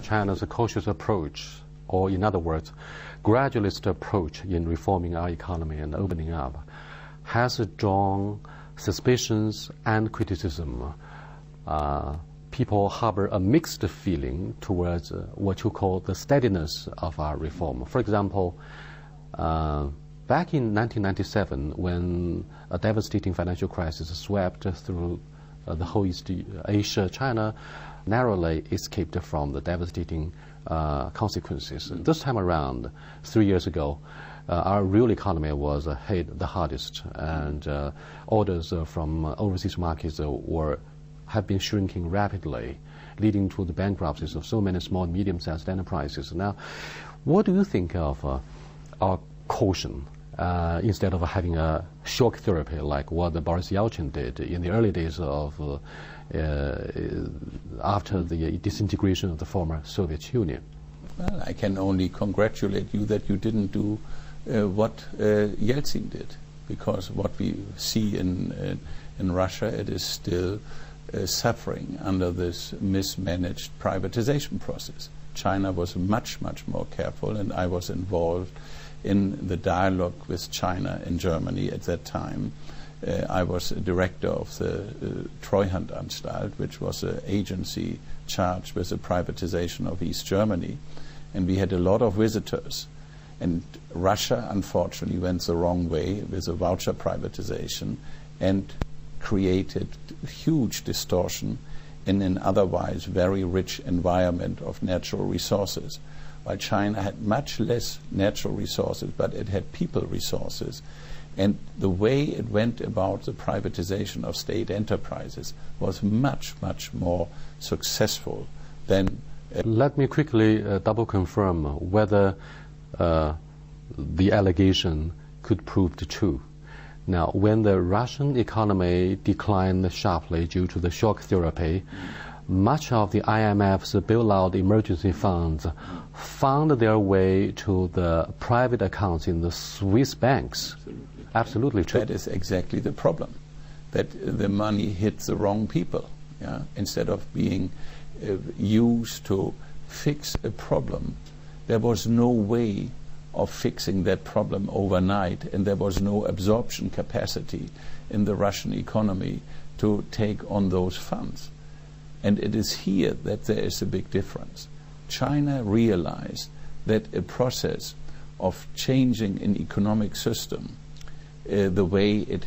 China's cautious approach, or in other words, gradualist approach in reforming our economy and opening up, has drawn suspicions and criticism. People harbor a mixed feeling towards what you call the steadiness of our reform. For example, back in 1997, when a devastating financial crisis swept through the whole East Asia, China narrowly escaped from the devastating consequences. This time around, 3 years ago, our real economy was hit the hardest, and orders from overseas markets have been shrinking rapidly, leading to the bankruptcies of so many small and medium-sized enterprises. Now, what do you think of our caution instead of having a shock therapy like what Boris Jelcin did in the early days of after the disintegration of the former Soviet Union? Well, I can only congratulate you that you didn't do what Yeltsin did, because what we see in Russia, it is still suffering under this mismanaged privatization process. China was much, much more careful, and I was involved in the dialogue with China in Germany at that time. I was a director of the Treuhandanstalt, which was an agency charged with the privatization of East Germany, and we had a lot of visitors. And Russia, unfortunately, went the wrong way with the voucher privatization and created huge distortion in an otherwise very rich environment of natural resources. While China had much less natural resources, but it had people resources. And the way it went about the privatization of state enterprises was much, much more successful than... Let me quickly double confirm whether the allegation could prove true. Now, when the Russian economy declined sharply due to the shock therapy, much of the IMF's bailout emergency funds found their way to the private accounts in the Swiss banks. Absolutely true. That is exactly the problem, that the money hit the wrong people. Yeah? Instead of being used to fix a problem, there was no way of fixing that problem overnight, and there was no absorption capacity in the Russian economy to take on those funds. And it is here that there is a big difference. China realized that a process of changing an economic system the way it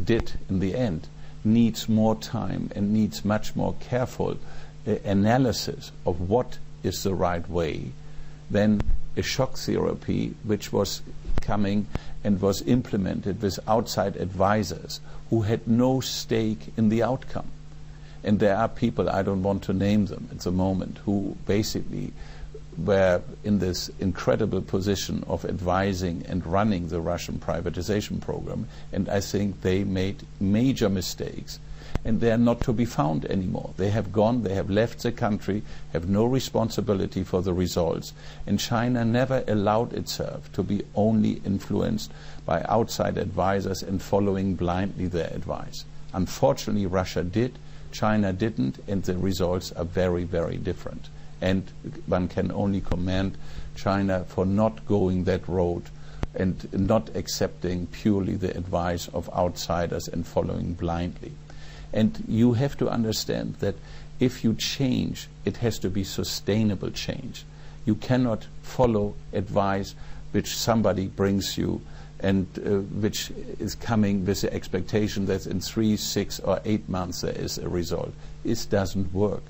did in the end needs more time and needs much more careful analysis of what is the right way than a shock therapy which was coming and was implemented with outside advisors who had no stake in the outcome. And there are people, I don't want to name them at the moment, who basically were in this incredible position of advising and running the Russian privatization program, and I think they made major mistakes, and they are not to be found anymore. They have gone, they have left the country, have no responsibility for the results, and China never allowed itself to be only influenced by outside advisors and following blindly their advice. Unfortunately, Russia did, China didn't, and the results are very, very different. And one can only commend China for not going that road and not accepting purely the advice of outsiders and following blindly. And you have to understand that if you change, it has to be sustainable change. You cannot follow advice which somebody brings you and which is coming with the expectation that in 3, 6, or 8 months there is a result. It doesn't work.